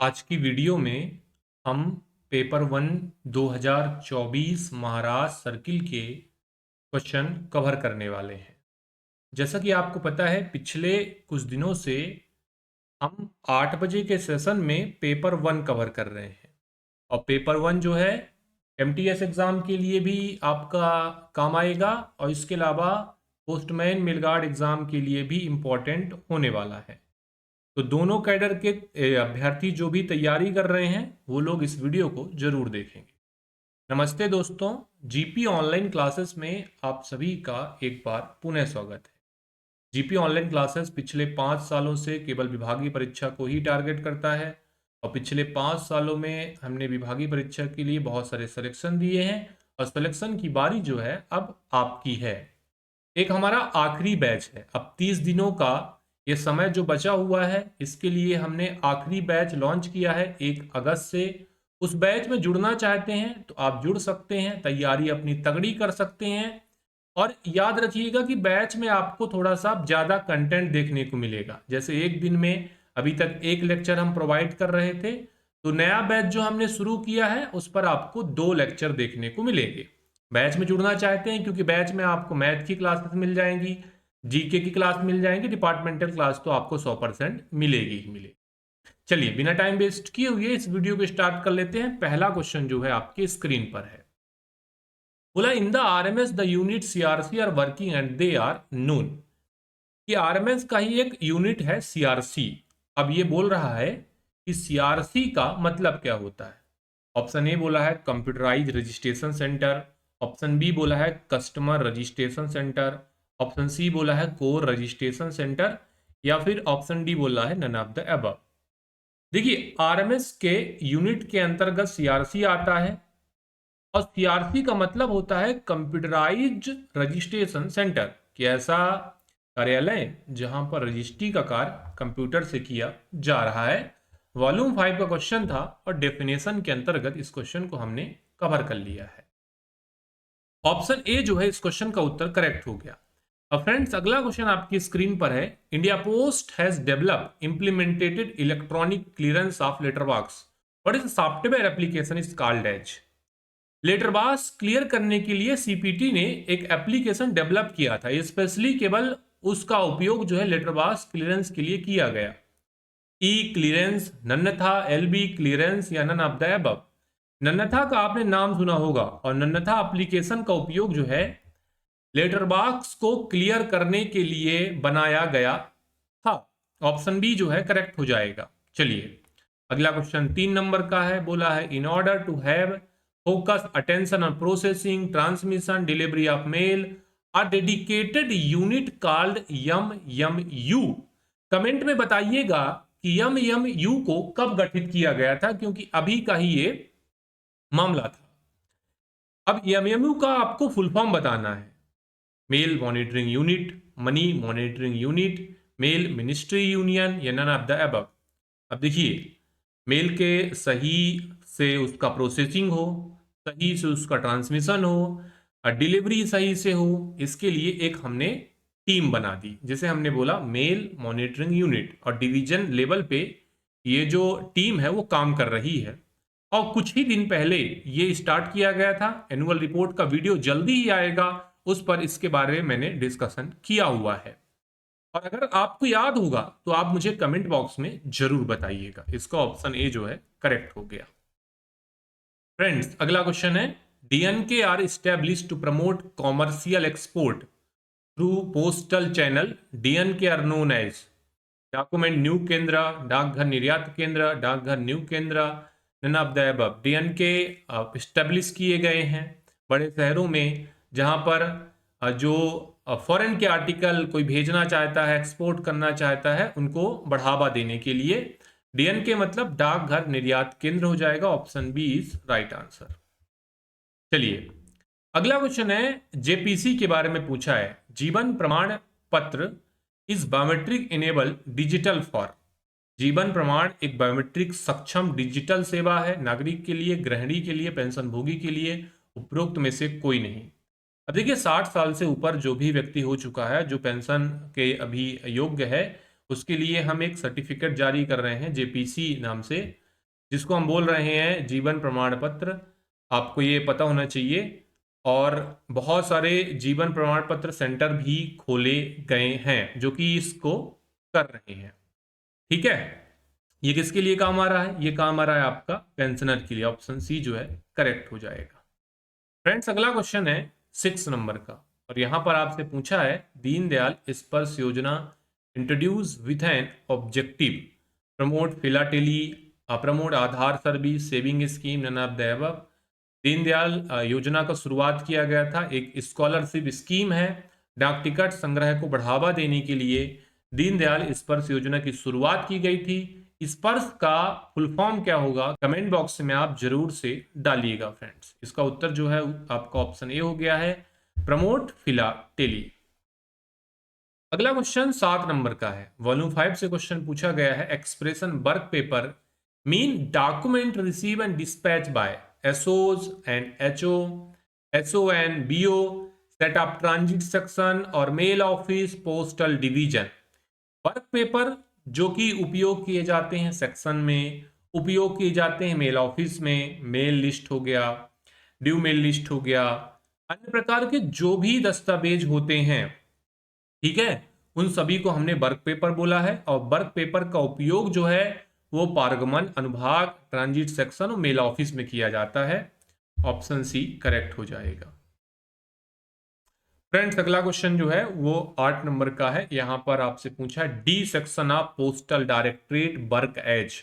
आज की वीडियो में हम पेपर 1 2024 महाराष्ट्र सर्किल के क्वेश्चन कवर करने वाले हैं। जैसा कि आपको पता है, पिछले कुछ दिनों से हम 8 बजे के सेशन में पेपर 1 कवर कर रहे हैं। और पेपर 1 जो है एमटीएस एग्ज़ाम के लिए भी आपका काम आएगा, और इसके अलावा पोस्टमैन मिलगार्ड एग्ज़ाम के लिए भी इम्पोर्टेंट होने वाला है। तो दोनों कैडर के अभ्यर्थी जो भी तैयारी कर रहे हैं वो लोग इस वीडियो को जरूर देखेंगे। नमस्ते दोस्तों, जीपी ऑनलाइन क्लासेस में आप सभी का एक बार पुनः स्वागत है। जीपी ऑनलाइन क्लासेस पिछले 5 सालों से केवल विभागीय परीक्षा को ही टारगेट करता है, और पिछले 5 सालों में हमने विभागीय परीक्षा के लिए बहुत सारे सिलेक्शन दिए हैं, और सिलेक्शन की बारी जो है अब आपकी है। एक हमारा आखिरी बैच है, अब 30 दिनों का ये समय जो बचा हुआ है, इसके लिए हमने आखिरी बैच लॉन्च किया है 1 अगस्त से। उस बैच में जुड़ना चाहते हैं तो आप जुड़ सकते हैं, तैयारी अपनी तगड़ी कर सकते हैं। और याद रखिएगा कि बैच में आपको थोड़ा सा ज़्यादा कंटेंट देखने को मिलेगा। जैसे एक दिन में अभी तक एक लेक्चर हम प्रोवाइड कर रहे थे, तो नया बैच जो हमने शुरू किया है उस पर आपको 2 लेक्चर देखने को मिलेंगे। बैच में जुड़ना चाहते हैं क्योंकि बैच में आपको मैथ की क्लासेस मिल जाएंगी, जीके की क्लास मिल जाएंगी, डिपार्टमेंटल क्लास तो आपको 100% मिलेगी ही मिलेगी। चलिए बिना टाइम वेस्ट किए हुए इस वीडियो को स्टार्ट कर लेते हैं। पहला क्वेश्चन जो है आपके स्क्रीन पर है। बोला in the RMS the unit CRC are working and they are known. कि आरएमएस का ही एक यूनिट है सीआरसी। अब ये बोल रहा है कि सीआरसी का मतलब क्या होता है। ऑप्शन ए बोला है computerise registration centre, option B बोला है customer registration centre, option C बोला है कोर रजिस्ट्रेशन सेंटर, या फिर ऑप्शन डी बोला है नन ऑफ द अबव। देखिए, आरएमएस के यूनिट के अंतर्गत सीआरसी आता है, और सीआरसी का मतलब होता है कंप्यूटराइज्ड रजिस्ट्रेशन सेंटर, कि ऐसा कार्यालय जहां पर रजिस्ट्री का कार्य कंप्यूटर से किया जा रहा है। वॉल्यूम 5 का क्वेश्चन था, और डेफिनेशन के अंतर्गत इस क्वेश्चन को हमने कवर कर लिया है। ऑप्शन ए जो है इस क्वेश्चन का उत्तर करेक्ट हो गया। अब फ्रेंड्स, अगला क्वेश्चन आपकी स्क्रीन पर है। India post has developed implemented electronic clearance of letter box, what is software application is called as. Letter box clear करने के लिए सीपीटी ने एक एप्लीकेशन डेवलप किया था, स्पेशली केवल उसका उपयोग जो है लेटर बॉक्स क्लियरेंस के लिए किया गया। ई क्लियरेंस, नन्नथा, एलबी क्लियरेंस, या नन ऑफ द अबव। नन्नथा का आपने नाम सुना होगा, और नन्नथा एप्लीकेशन का उपयोग जो है लेटर बॉक्स को क्लियर करने के लिए बनाया गया था। ऑप्शन बी जो है करेक्ट हो जाएगा। चलिए अगला क्वेश्चन 3 नंबर का है। बोला है in order to have focus attention on processing transmission delivery of mail a dedicated unit called U. Comment में बताइएगा कि यू को कब गठित किया गया था, क्योंकि अभी का ही ये मामला था। अब यू का आपको फुल फॉर्म बताना है। Mail monitoring unit, money monitoring unit, mail ministry union, या नन ऑफ द अबव। अब देखिए, मेल के सही से उसका प्रोसेसिंग हो, सही से उसका ट्रांसमिशन हो, और डिलीवरी सही से हो, इसके लिए एक हमने टीम बना दी। जैसे हमने बोला मेल मॉनिटरिंग यूनिट, और डिवीजन लेवल पे ये जो टीम है वो काम कर रही है। और कुछ ही दिन पहले ये स्टार्ट किया गया था। एनुअल रिपोर्ट का वीडियो जल्दी ही आएगा, उस पर इसके बारे में मैंने डिस्कशन किया हुआ है। और अगर आपको याद होगा तो आप मुझे कमेंट बॉक्स में जरूर बताइएगा। इसका ऑप्शन ए जो है करेक्ट हो गया। फ्रेंड्स, अगला क्वेश्चन है। DNK are establish to promote commercial export through postal channel. DNK are known as document new केंद्र, डाकघर निर्यात केंद्र, डाकघर न्यू केंद्र, none of the above. DNK establish किए गए हैं बड़े शहरों में, जहां पर जो फॉरेन के आर्टिकल कोई भेजना चाहता है, एक्सपोर्ट करना चाहता है, उनको बढ़ावा देने के लिए। डीएनके मतलब डाकघर निर्यात केंद्र हो जाएगा। Option B is right answer. चलिए अगला क्वेश्चन है, जेपीसी के बारे में पूछा है। जीवन प्रमाण पत्र is biometric enable digital for. जीवन प्रमाण एक बायोमेट्रिक सक्षम डिजिटल सेवा है, नागरिक के लिए, गृहिणी के लिए, पेंशनभोगी के लिए, उपरोक्त में से कोई नहीं। अब देखिए, 60 साल से ऊपर जो भी व्यक्ति हो चुका है, जो पेंशन के अभी योग्य है, उसके लिए हम एक सर्टिफिकेट जारी कर रहे हैं जेपीसी नाम से। जिसको हम बोल रहे हैं जीवन प्रमाण पत्र। आपको ये पता होना चाहिए। और बहुत सारे जीवन प्रमाण पत्र सेंटर भी खोले गए हैं जो कि इसको कर रहे हैं। ठीक है, ये किसके लिए काम आ रहा है? ये काम आ रहा है आपका पेंशनर के लिए। ऑप्शन सी जो है करेक्ट हो जाएगा। फ्रेंड्स, अगला क्वेश्चन है 6 नंबर का, और यहां पर आपसे पूछा है Deendayal Sparsh Yojana introduce with an objective promote philately, promote Aadhaar service, saving scheme, none of the above. Deendayal Yojana का शुरुआत किया गया था, एक स्कॉलरशिप स्कीम है। डाक टिकट संग्रह को बढ़ावा देने के लिए दीनदयाल स्पर्श योजना की शुरुआत की गई थी। स्पर्श का फुल फॉर्म क्या होगा? कमेंट बॉक्स में आप जरूर से डालिएगा फ्रेंड्स। इसका उत्तर जो है आपका ऑप्शन ए हो गया है, प्रमोट फिलाटेली। अगला क्वेश्चन 7 नंबर का है, वॉल्यूम 5 से क्वेश्चन पूछा गया है। Expression work paper mean document receive and dispatch by SOs and HO, SO and BO, set of transit section और mail office postal division. Work paper जो कि उपयोग किए जाते हैं सेक्शन में, उपयोग किए जाते हैं मेल ऑफिस में, मेल लिस्ट हो गया, ड्यू मेल लिस्ट हो गया, अन्य प्रकार के जो भी दस्तावेज होते हैं, ठीक है, उन सभी को हमने वर्क पेपर बोला है। और वर्क पेपर का उपयोग जो है वो पारगमन, अनुभाग, ट्रांजिट सेक्शन और मेल ऑफिस में किया जाता है। ऑप्शन सी करेक्ट हो जाएगा। फ्रेंड्स, अगला क्वेश्चन जो है वो 8 नंबर का है। यहां पर आपसे पूछा D section of postal directorate work as.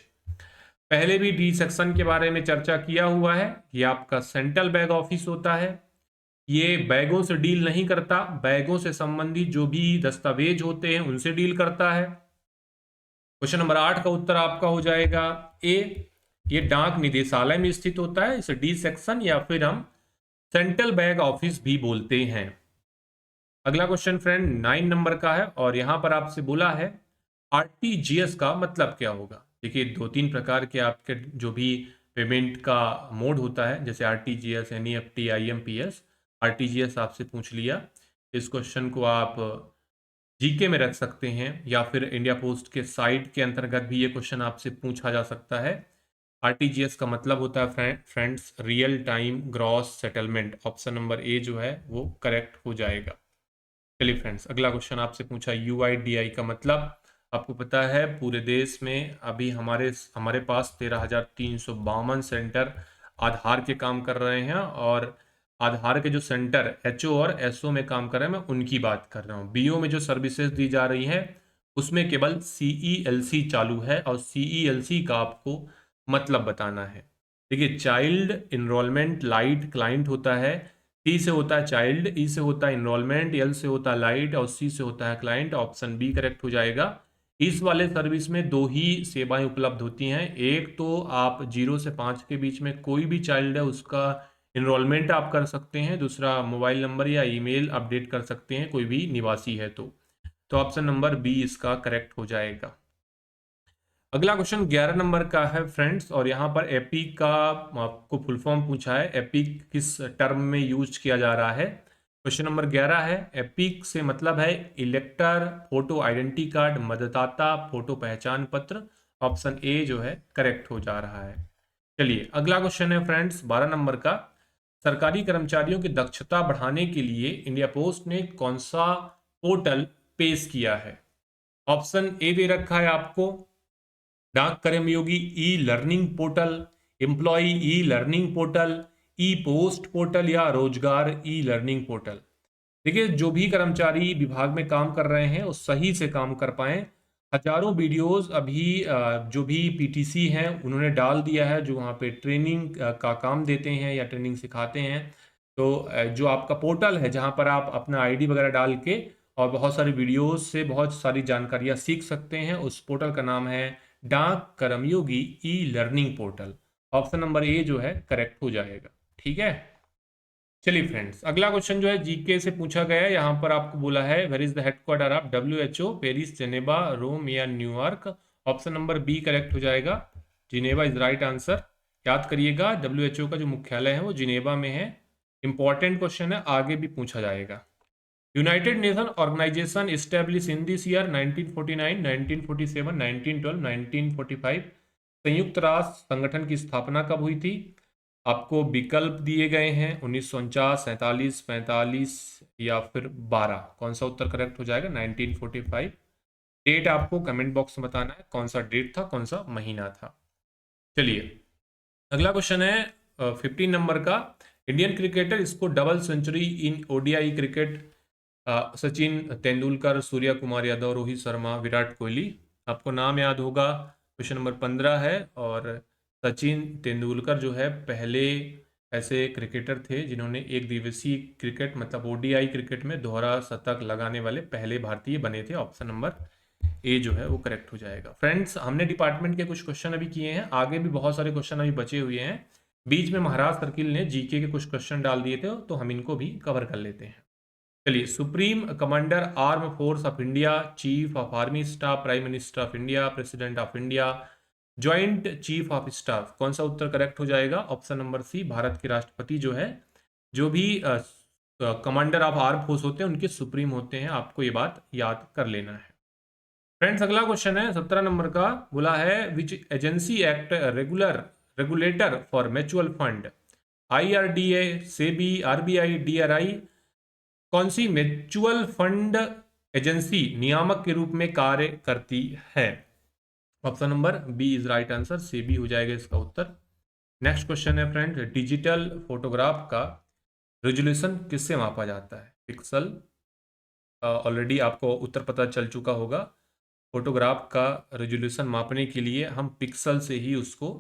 पहले भी डी सेक्शन के बारे में चर्चा किया हुआ है। ये आपका सेंट्रल बैग ऑफिस होता है। ये बैगों से डील नहीं करता, बैगों से संबंधित जो भी दस्तावेज होते हैं उनसे डील करता है। क्वेश्चन नंबर 8 का उत्तर आपका हो जाएगा ए। ये डाक निदेशालय में स्थित होता है, इसे डी सेक्शन या फिर हम सेंट्रल बैग ऑफिस भी बोलते हैं। अगला क्वेश्चन फ्रेंड 9 नंबर का है, और यहां पर आपसे बोला है आरटीजीएस का मतलब क्या होगा। देखिए, 2-3 प्रकार के आपके जो भी पेमेंट का मोड होता है, जैसे आरटीजीएस, एनईएफटी, आईएमपीएस। आरटीजीएस आपसे पूछ लिया, इस क्वेश्चन को आप जीके में रख सकते हैं या फिर इंडिया पोस्ट के साइट के अंतर्गत भी ये क्वेश्चन आपसे पूछा जा सकता है। आरटीजीएस का मतलब होता है friends real time gross settlement. Option number A जो है वो करेक्ट हो जाएगा। चलिए फ्रेंड्स, अगला क्वेश्चन आपसे पूछा यूआईडीआई का मतलब। आपको पता है पूरे देश में अभी हमारे पास 13,352 सेंटर आधार के काम कर रहे हैं, और आधार के जो सेंटर एचओ और एसओ में काम कर रहे हैं, मैं उनकी बात कर रहा हूँ। बीओ में जो सर्विसेज दी जा रही हैं उसमें केवल सीईएलसी चालू है, और सीईएलसी का आपको मतलब बताना है। देखिए, चाइल्ड इनरोलमेंट लाइट क्लाइंट होता है। टी से होता है चाइल्ड, ई से होता है इनरोलमेंट, एल से होता है लाइट और सी से होता है क्लाइंट। ऑप्शन बी करेक्ट हो जाएगा। इस वाले सर्विस में 2 ही सेवाएं उपलब्ध होती हैं। एक तो आप 0 से 5 के बीच में कोई भी चाइल्ड है उसका इनरोलमेंट आप कर सकते हैं, दूसरा मोबाइल नंबर या ईमेल अपडेट कर सकते हैं कोई भी निवासी है तो ऑप्शन नंबर बी इसका करेक्ट हो जाएगा। अगला क्वेश्चन 11 नंबर का है फ्रेंड्स, और यहाँ पर एपिक का आपको फुल फॉर्म पूछा है। एपिक किस टर्म में यूज किया जा रहा है? क्वेश्चन नंबर 11 है, एपिक से मतलब है इलेक्टर फोटो आइडेंटिटी कार्ड, मतदाता फोटो पहचान पत्र। ऑप्शन ए जो है करेक्ट हो जा रहा है। चलिए, अगला क्वेश्चन है फ्रेंड्स 12 नंबर का। सरकारी कर्मचारियों की दक्षता बढ़ाने के लिए इंडिया पोस्ट ने कौन सा पोर्टल पेश किया है? ऑप्शन ए दे रखा है आपको, Dak Karmayogi e learning portal, employ e learning portal, e post portal या रोजगार ई लर्निंग पोर्टल। देखिए, जो भी कर्मचारी विभाग में काम कर रहे हैं वो सही से काम कर पाए। हजारों वीडियोस अभी जो भी पीटीसी हैं उन्होंने डाल दिया है, जो वहाँ पे ट्रेनिंग का काम देते हैं या ट्रेनिंग सिखाते हैं। तो जो आपका पोर्टल है जहाँ पर आप अपना आईडी वगैरह डाल के और बहुत सारी वीडियोस से बहुत सारी जानकारियाँ सीख सकते हैं, उस पोर्टल का नाम है Dak Karmayogi e learning portal. Option number A जो है करेक्ट हो जाएगा। ठीक है, चलिए फ्रेंड्स, अगला क्वेश्चन जो है जीके से पूछा गया है। यहाँ पर आपको बोला है where is the headquarter of WHO, Paris, Geneva, Rome या New York. Option number B correct हो जाएगा, जिनेवा इज राइट आंसर। याद करिएगा डब्ल्यूएचओ का जो मुख्यालय है वो जिनेवा में है। इंपॉर्टेंट क्वेश्चन है, आगे भी पूछा जाएगा। United Nation Organisation establish in this year 1949, 1947, 1912, 1945। संयुक्त राष्ट्र संगठन की स्थापना कब हुई थी? आपको विकल्प दिए गए हैं 1949, 47, 45 या फिर 12। कौन सा उत्तर करेक्ट हो जाएगा? 1945। डेट आपको कमेंट बॉक्स में बताना है, कौन सा डेट था, कौन सा महीना था। चलिए अगला क्वेश्चन है 15 नंबर का। इंडियन क्रिकेटर इसको double century in ODI cricket, Sachin Tendulkar, Surya Kumar Yadav, Rohit Sharma, Virat Kohli. आपको नाम याद होगा। क्वेश्चन नंबर 15 है। और सचिन तेंदुलकर जो है पहले ऐसे क्रिकेटर थे जिन्होंने एक दिवसीय क्रिकेट मतलब ओडीआई क्रिकेट में दोहरा शतक लगाने वाले पहले भारतीय बने थे। ऑप्शन नंबर ए जो है वो करेक्ट हो जाएगा। फ्रेंड्स, हमने डिपार्टमेंट के कुछ क्वेश्चन अभी किए हैं, आगे भी बहुत सारे क्वेश्चन अभी बचे हुए हैं। बीच में महाराज सर्किल ने जीके के कुछ क्वेश्चन डाल दिए थे, तो हम इनको भी कवर कर लेते हैं। चलिए, supreme commander arm force of India, chief of army staff, prime minister of India, president of India, joint chief of staff. कौन सा उत्तर करेक्ट हो जाएगा? ऑप्शन नंबर सी, भारत के राष्ट्रपति जो है, जो भी कमांडर ऑफ आर्म फोर्स होते हैं उनके सुप्रीम होते हैं। आपको ये बात याद कर लेना है। फ्रेंड्स, अगला क्वेश्चन है 17 नंबर का। बोला है which agency act regulator for mutual fund, IRDA, SEBI, RBI, DRI। कौन सी म्यूचुअल फंड एजेंसी नियामक के रूप में कार्य करती है? Option number B is right answer, SEBI हो जाएगा इसका उत्तर। नेक्स्ट क्वेश्चन है फ्रेंड, डिजिटल फोटोग्राफ का रेजोल्यूशन किससे मापा जाता है? पिक्सल। ऑलरेडी आपको उत्तर पता चल चुका होगा। फोटोग्राफ का रेजोल्यूशन मापने के लिए हम पिक्सल से ही उसको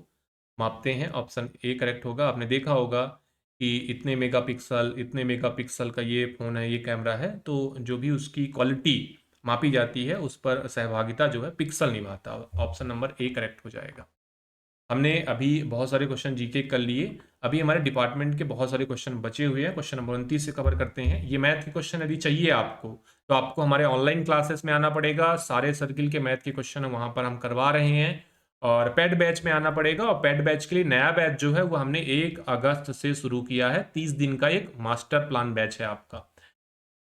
मापते हैं। ऑप्शन ए करेक्ट होगा। आपने देखा होगा कि इतने मेगापिक्सल का ये फ़ोन है, ये कैमरा है, तो जो भी उसकी क्वालिटी मापी जाती है उस पर सहभागिता जो है पिक्सल निभाता है। ऑप्शन नंबर ए करेक्ट हो जाएगा। हमने अभी बहुत सारे क्वेश्चन जीके कर लिए। अभी हमारे डिपार्टमेंट के बहुत सारे क्वेश्चन बचे हुए हैं। क्वेश्चन नंबर 29 से कवर करते हैं। ये मैथ के क्वेश्चन यदि चाहिए आपको, तो आपको हमारे ऑनलाइन क्लासेस में आना पड़ेगा। सारे सर्किल के मैथ के क्वेश्चन वहाँ पर हम करवा रहे हैं। और पेड बैच में आना पड़ेगा। और पेड बैच के लिए नया बैच जो है वो हमने 1 अगस्त से शुरू किया है। 30 दिन का एक मास्टर प्लान बैच है आपका।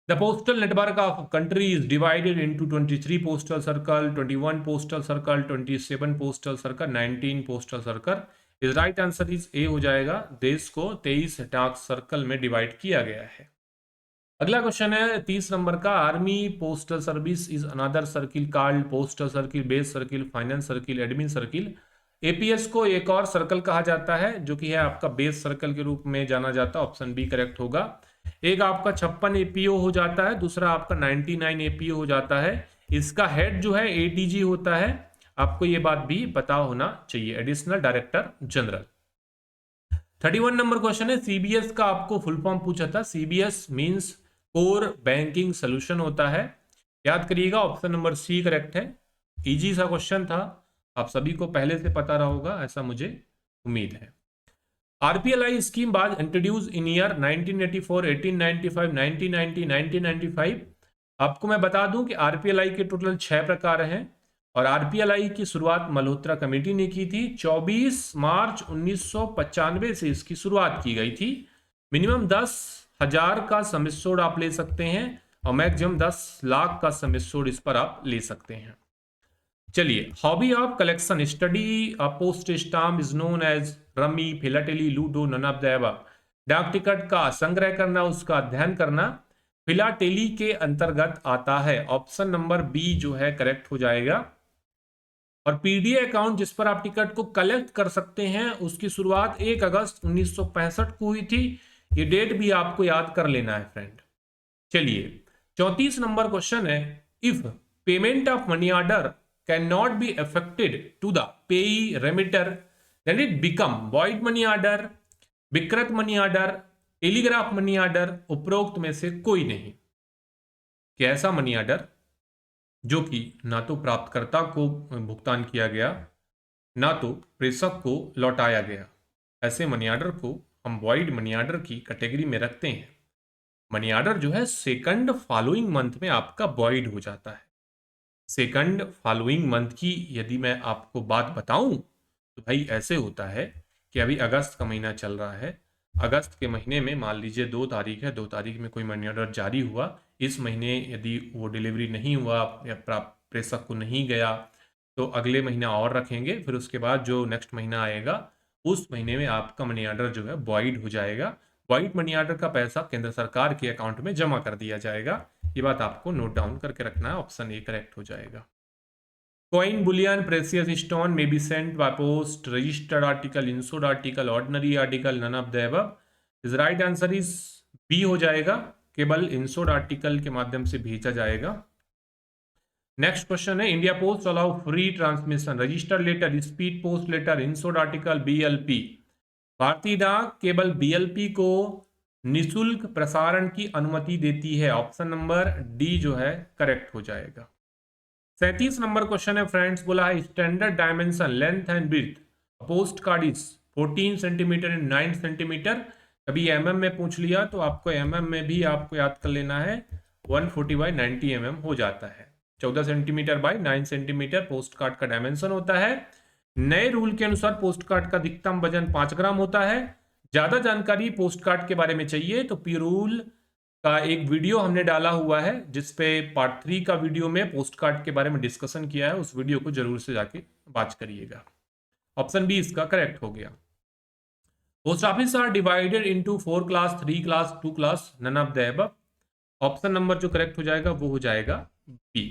The postal network of country is divided into 23 postal circle, 21 postal circle, 27 postal circle, 19 postal circle. इस राइट आंसर इज ए हो जाएगा। देश को 23 डाक सर्कल में डिवाइड किया गया है। अगला क्वेश्चन है 30 नंबर का। Army postal service is another circle called postal circle, base circle, finance circle, admin circle. APS को एक और सर्कल कहा जाता है जो कि है आपका बेस सर्कल के रूप में जाना जाता है। ऑप्शन बी करेक्ट होगा। एक आपका 56 एपीओ हो जाता है, दूसरा आपका 99 एपीओ हो जाता है। इसका हेड जो है एडीजी होता है। आपको ये बात भी पता होना चाहिए, additional director general. 31 number question है, सीबीएस का आपको फुल फॉर्म पूछा था। CBS means core banking solution होता है। याद करिएगा, ऑप्शन नंबर सी करेक्ट है। इजी सा क्वेश्चन था, आप सभी को पहले से पता रहा होगा, ऐसा मुझे उम्मीद है। आरपीएलआई स्कीम बाद इंट्रोड्यूस इन ईयर 1984, 1895, 1990, 1995। आपको मैं बता दूं कि आरपीएलआई के टोटल 6 प्रकार हैं। और आरपीएलआई की शुरुआत मल्होत्रा कमेटी ने की थी। 24 मार्च 1995 से इसकी शुरुआत की गई थी। मिनिमम 10,000 का सम एश्योर्ड आप ले सकते हैं और मैक्सिमम 10 लाख का सम एश्योर्ड इस पर आप ले सकते हैं। चलिए, hobby of collection, study post stamp is known as rummy, philately, ludo, none of the above. डाक टिकट का संग्रह करना, उसका अध्ययन करना फिलाटेली के अंतर्गत आता है। ऑप्शन नंबर बी जो है करेक्ट हो जाएगा। और पीडीए अकाउंट जिस पर आप टिकट को कलेक्ट कर सकते हैं, उसकी शुरुआत 1 अगस्त 1965 को हुई थी। ये डेट भी आपको याद कर लेना है फ्रेंड। चलिए, 34 नंबर क्वेश्चन है, if payment of money order can not be affected to the payee remitter then it become void money order, विकृत money order, telegraph money order, उपरोक्त में से कोई नहीं। कि ऐसा मनी ऑर्डर जो कि ना तो प्राप्तकर्ता को भुगतान किया गया, ना तो प्रेषक को लौटाया गया, ऐसे मनी ऑर्डर को हम वॉइड मनी ऑर्डर की कैटेगरी में रखते हैं। मनी ऑर्डर जो है सेकंड फॉलोइंग मंथ में आपका वॉइड हो जाता है। सेकंड फॉलोइंग मंथ की यदि मैं आपको बात बताऊं तो भाई ऐसे होता है कि अभी अगस्त का महीना चल रहा है। अगस्त के महीने में मान लीजिए 2 तारीख है, 2 तारीख में कोई मनी ऑर्डर जारी हुआ। इस महीने यदि वो डिलीवरी नहीं हुआ या प्रेषक को नहीं गया, तो अगले महीना और रखेंगे, फिर उसके बाद जो नेक्स्ट महीना आएगा उस महीने में आपका मनी ऑर्डर जो है वॉइड हो जाएगा। वॉइड मनी ऑर्डर का पैसा केंद्र सरकार के अकाउंट में जमा कर दिया जाएगा। ये बात आपको नोट डाउन करके रखना है, ऑप्शन ए करेक्ट हो जाएगा। Coin, bullion, precious stone may be sent by post, registered article, insured article, ordinary article, none of the above. His right answer is B हो जाएगा, केवल इंश्योर्ड आर्टिकल के माध्यम से भेजा जाएगा। नेक्स्ट क्वेश्चन है, India post allow free transmission registered letter, speed post letter, insured article, BLP. भारतीय डाक केवल बीएलपी को निशुल्क प्रसारण की अनुमति देती है। ऑप्शन नंबर डी जो है करेक्ट हो जाएगा। 37 नंबर क्वेश्चन है फ्रेंड्स, बोला है standard dimension length and breadth post card is 14 centimetre and 9 centimetre. कभी एमएम में पूछ लिया तो आपको एमएम में भी आपको याद कर लेना है, 140 बाई 90 एमएम हो जाता है। 14 centimetre by 9 centimetre post card का डायमेंशन होता है। नए रूल के अनुसार पोस्ट कार्ड का अधिकतम वजन 5 ग्राम होता है। ज्यादा जानकारी पोस्ट कार्ड के बारे में चाहिए तो पी रूल का एक वीडियो हमने डाला हुआ है, जिसपे पार्ट 3 का वीडियो में पोस्ट कार्ड के बारे में डिस्कशन किया है, उस वीडियो को जरूर से जाके वॉच करिएगा। ऑप्शन बी इसका करेक्ट हो गया। Post office are divided into 4 class, 3 class, 2 class, none of the above. Option number जो करेक्ट हो जाएगा वो हो जाएगा बी।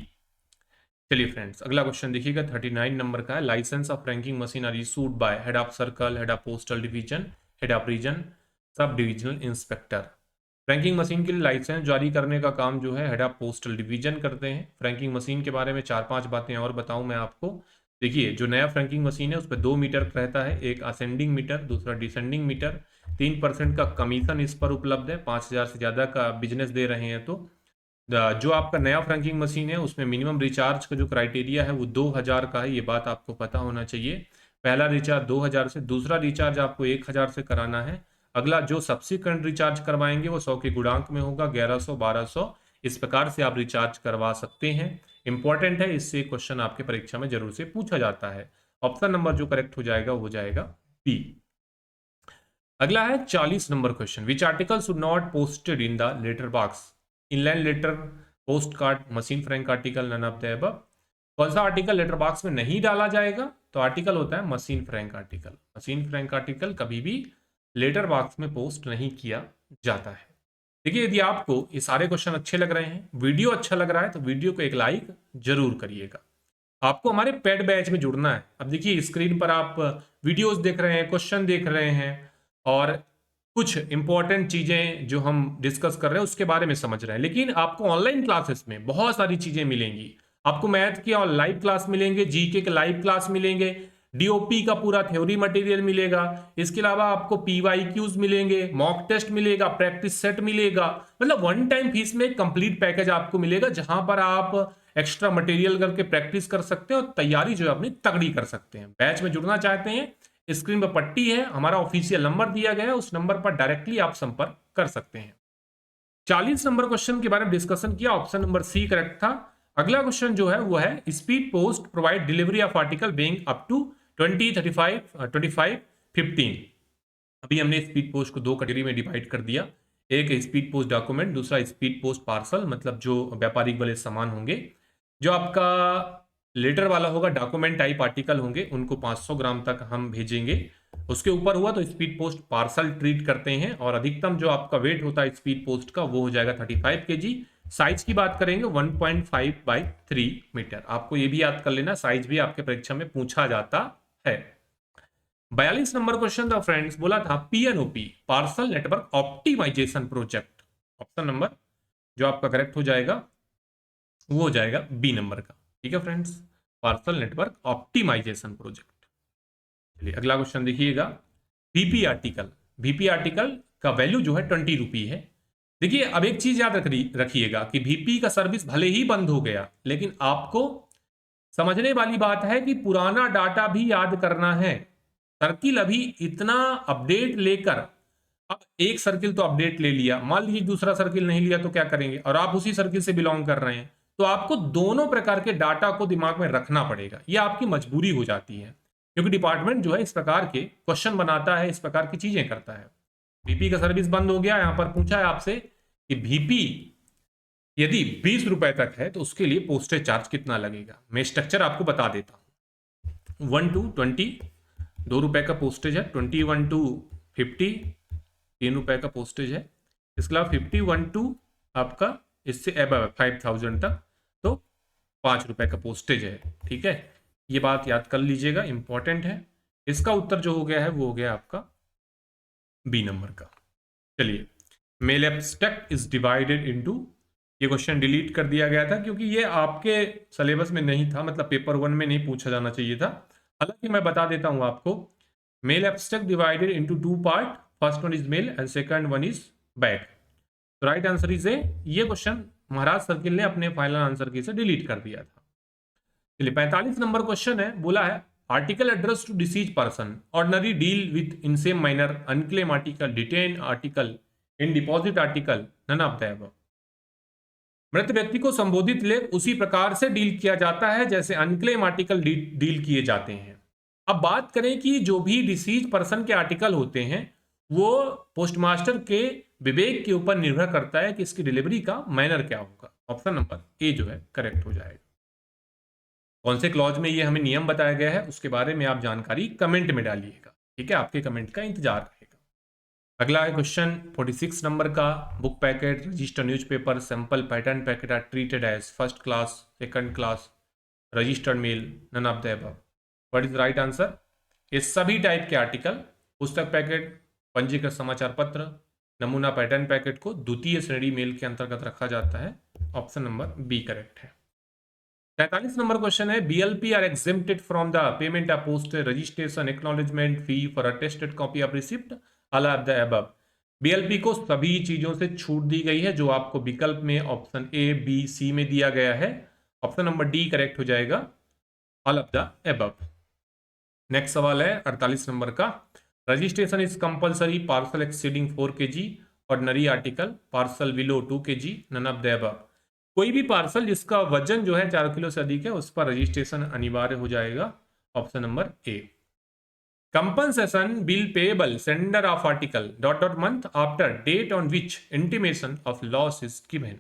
चलिए फ्रेंड्स, अगला क्वेश्चन देखिएगा 39 नंबर का है, licence of ranking machine are issued by head of circle, head of postal division, head of region, sub divisional inspector. Franking machine के लिए लाइसेंस जारी करने का काम जो है हेड ऑफ पोस्टल डिवीजन करते हैं। फ्रैंकिंग मशीन के बारे में 4-5 बातें और बताऊं मैं आपको। देखिए, जो नया फ्रैंकिंग मशीन है उस पर 2 मीटर रहता है, एक असेंडिंग मीटर, दूसरा डिसेंडिंग मीटर। 3% का कमीशन इस पर उपलब्ध है, 5000 से ज़्यादा का बिजनेस दे रहे हैं। तो जो आपका नया फ्रैंकिंग मशीन है उसमें मिनिमम रिचार्ज का जो क्राइटेरिया है वो 2000 का है, ये बात आपको पता होना चाहिए। पहला रिचार्ज 2000 से, दूसरा रिचार्ज आपको 1000 से कराना है। अगला जो सब्सिक्वेंट रिचार्ज करवाएंगे वो 100 के गुणांक में होगा, 1100, 1200, इस प्रकार से आप रिचार्ज करवा सकते हैं। इंपॉर्टेंट है, इससे क्वेश्चन आपके परीक्षा में जरूर से पूछा जाता है। ऑप्शन नंबर जो करेक्ट हो जाएगा वो हो जाएगा बी। अगला है 40 number question, which article should not posted in the letter box, inline letter, post card, machine frank article, none of the above. कौन सा आर्टिकल लेटर बॉक्स में नहीं डाला जाएगा? तो आर्टिकल होता है machine frank article. Machine frank article कभी भी लेटर बॉक्स में पोस्ट नहीं किया जाता है। देखिए, यदि आपको ये सारे क्वेश्चन अच्छे लग रहे हैं, वीडियो अच्छा लग रहा है, तो वीडियो को एक लाइक जरूर करिएगा। आपको हमारे पेड बैच में जुड़ना है। अब देखिए, स्क्रीन पर आप वीडियोस देख रहे हैं, क्वेश्चन देख रहे हैं, और कुछ इंपॉर्टेंट चीजें जो हम डिस्कस कर रहे हैं उसके बारे में समझ रहे हैं, लेकिन आपको ऑनलाइन क्लासेस में बहुत सारी चीजें मिलेंगी। आपको मैथ के और लाइव क्लास मिलेंगे, जीके के लाइव क्लास मिलेंगे, डीओपी का पूरा थ्योरी मटेरियल मिलेगा, इसके अलावा आपको पीवाईक्यूज मिलेंगे, मॉक टेस्ट मिलेगा, प्रैक्टिस सेट मिलेगा। मतलब वन टाइम फीस में कंप्लीट पैकेज आपको मिलेगा, जहां पर आप एक्स्ट्रा मटेरियल करके प्रैक्टिस कर सकते हैं और तैयारी जो है अपनी तगड़ी कर सकते हैं। बैच में जुड़ना चाहते हैं, स्क्रीन पर पट्टी है, हमारा ऑफिशियल नंबर दिया गया है, उस नंबर पर डायरेक्टली आप संपर्क कर सकते हैं। 40 नंबर क्वेश्चन के बारे में डिस्कशन किया, ऑप्शन नंबर सी करेक्ट था। अगला क्वेश्चन जो है वो है, speed post provide delivery of article being up to 20, 35, 25, 15। अभी हमने स्पीड पोस्ट को 2 कैटेगरी में डिवाइड कर दिया, एक स्पीड पोस्ट डॉक्यूमेंट, दूसरा स्पीड पोस्ट पार्सल, मतलब जो व्यापारिक वाले सामान होंगे। जो आपका लेटर वाला होगा, डॉक्यूमेंट टाइप आर्टिकल होंगे, उनको 500 ग्राम तक हम भेजेंगे। उसके ऊपर हुआ तो स्पीड पोस्ट पार्सल ट्रीट करते हैं, और अधिकतम जो आपका वेट होता है स्पीड पोस्ट का वो हो जाएगा 35 kg। साइज की बात करेंगे 1.5 बाई 3 मीटर। आपको ये भी याद कर लेना, साइज भी आपके परीक्षा में पूछा जाता है। 42 नंबर क्वेश्चन था फ्रेंड्स, बोला था PNOP parcel network optimisation project. Option number जो आपका करेक्ट हो जाएगा वो हो जाएगा बी नंबर का। ठीक है friends, parcel network optimisation project. चलिए अगला क्वेश्चन देखिएगा, बीपी आर्टिकल। बीपी आर्टिकल का वैल्यू जो है 20 रुपी है। देखिए, अब एक चीज याद रखिएगा कि बीपी का सर्विस भले ही बंद हो गया, लेकिन आपको समझने वाली बात है कि पुराना डाटा भी याद करना है। सर्किल अभी इतना अपडेट लेकर, अब एक सर्किल तो अपडेट ले लिया, मान लीजिए दूसरा सर्किल नहीं लिया तो क्या करेंगे, और आप उसी सर्किल से बिलोंग कर रहे हैं, तो आपको दोनों प्रकार के डाटा को दिमाग में रखना पड़ेगा। यह आपकी मजबूरी हो जाती है, क्योंकि डिपार्टमेंट जो है इस प्रकार के क्वेश्चन बनाता है, इस प्रकार की चीजें करता है। बीपी का सर्विस बंद हो गया, यहां पर पूछा है आपसे कि बीपी यदि 20 रुपए तक है तो उसके लिए पोस्टेज चार्ज कितना लगेगा। मैं स्ट्रक्चर आपको बता देता हूं। 1 to 20 ₹2 का पोस्टेज है, 21 to 50 ₹3 का पोस्टेज है, इसके अलावा 51 to आपका इससे अबव 5000 तक तो ₹5 का पोस्टेज है। ठीक है, ये बात याद कर लीजिएगा, इंपॉर्टेंट है। इसका उत्तर जो हो गया है वो हो गया आपका बी नंबर का। चलिए, mail abstract is divided into, ये क्वेश्चन डिलीट कर दिया गया था क्योंकि ये आपके सिलेबस में नहीं था, मतलब पेपर 1 में नहीं पूछा जाना चाहिए था। हालांकि मैं बता देता हूं आपको, mail abstract divided into 2 part, first one is mail and second one is back. तो राइट आंसर इज ए, ये क्वेश्चन महाराज सर्किल ने अपने फाइनल आंसर की से डिलीट कर दिया था। चलिए 45 नंबर क्वेश्चन है, बोला है article address to deceased person, ordinary deal with in same manner, unclaim article, detain article, in deposit article, none of the above. मृत व्यक्ति को संबोधित ले उसी प्रकार से डील किया जाता है जैसे अनक्लेम आर्टिकल डील किए जाते हैं। अब बात करें कि जो भी डिसीज पर्सन के आर्टिकल होते हैं वो पोस्टमास्टर के विवेक के ऊपर निर्भर करता है कि इसकी डिलीवरी का मैनर क्या होगा। ऑप्शन नंबर ए जो है करेक्ट हो जाएगा। कौन से क्लॉज में ये हमें नियम बताया गया है उसके बारे में आप जानकारी कमेंट में डालिएगा। ठीक है, आपके कमेंट का इंतजार रहेगा। अगला है क्वेश्चन 46 नंबर का, book packet, register newspaper, sample pattern packet are treated as first class, second class, registered mail, none of the above. What is right answer? ये सभी टाइप के आर्टिकल, पुस्तक पैकेट, पंजीकृत समाचार पत्र, नमूना पैटर्न पैकेट को द्वितीय श्रेणी मेल के अंतर्गत रखा जाता है। ऑप्शन नंबर बी करेक्ट है। 43 नंबर क्वेश्चन है, BLP are exempted from the payment of postage registration acknowledgement fee for attested copy of receipt all of the above. BLP को सभी चीजों से छूट दी गई है जो आपको विकल्प में ऑप्शन ए, बी, सी में दिया गया है। ऑप्शन नंबर डी करेक्ट हो जाएगा, all of the above. Next सवाल है 48 नंबर का, registration is compulsory parcel exceeding 4 kg, ordinary article, parcel below 2 kg, none of the above. कोई भी पार्सल जिसका वजन जो है 4 किलो से अधिक है उस पर रजिस्ट्रेशन अनिवार्य हो जाएगा। Option number A. Compensation will payable sender of article month after date on which intimation of loss is given.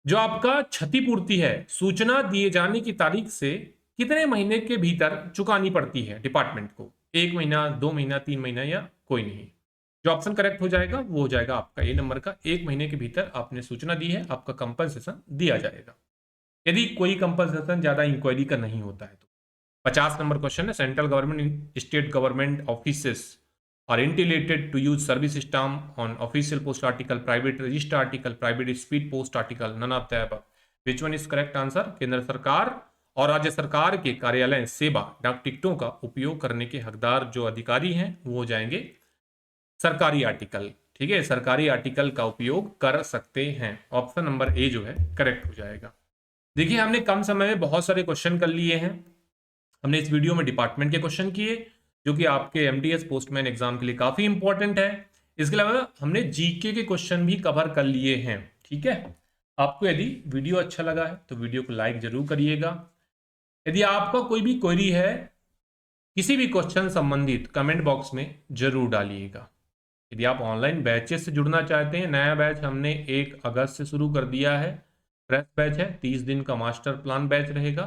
जो आपका क्षतिपूर्ति है सूचना दिए जाने की तारीख से कितने महीने के भीतर चुकानी पड़ती है डिपार्टमेंट को? 1 महीना, 2 महीना, 3 महीना या कोई नहीं। जो ऑप्शन करेक्ट हो जाएगा वो हो जाएगा आपका ए नंबर का, 1 महीने के भीतर आपने सूचना दी है आपका कंपनसेशन दिया जाएगा, यदि कोई कंपनसेशन ज्यादा इंक्वायरी का नहीं होता है तो। 50 नंबर क्वेश्चन है, central government state government offices are integrated to use service stamp on official post article, private register article, private speed post article, none of the above. Which one is correct answer? केंद्र सरकार और राज्य सरकार के कार्यालय सेवा डाक टिकटों का उपयोग करने के हकदार जो अधिकारी हैं वो हो जाएंगे सरकारी आर्टिकल। ठीक है, सरकारी आर्टिकल का उपयोग कर सकते हैं। ऑप्शन नंबर ए जो है करेक्ट हो जाएगा। देखिए, हमने कम समय में बहुत सारे क्वेश्चन कर लिए हैं। हमने इस वीडियो में डिपार्टमेंट के क्वेश्चन किए जो कि आपके MTS पोस्टमैन एग्जाम के लिए काफी इंपॉर्टेंट है। इसके अलावा हमने जीके के क्वेश्चन भी कवर कर लिए हैं। ठीक है, आपको यदि वीडियो अच्छा लगा है तो वीडियो को लाइक जरूर करिएगा। यदि आपका कोई भी क्वेरी है किसी भी क्वेश्चन संबंधित कमेंट बॉक्स में जरूर डालिएगा। यदि आप ऑनलाइन बैचेस से जुड़ना चाहते हैं, नया बैच हमने 1 अगस्त से शुरू कर दिया है, फ्रेश बैच है, 30 दिन का मास्टर प्लान बैच रहेगा।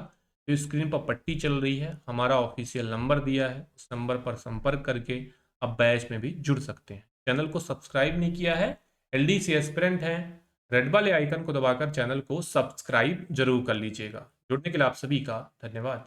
तो स्क्रीन पर पट्टी चल रही है, हमारा ऑफिशियल नंबर दिया है, उस नंबर पर संपर्क करके आप बैच में भी जुड़ सकते हैं। चैनल को सब्सक्राइब नहीं किया है, LDC एस्पिरेंट हैं, रेड वाले आइकन को दबाकर चैनल को सब्सक्राइब जरूर कर लीजिएगा। जुड़ने के लिए आप सभी का धन्यवाद।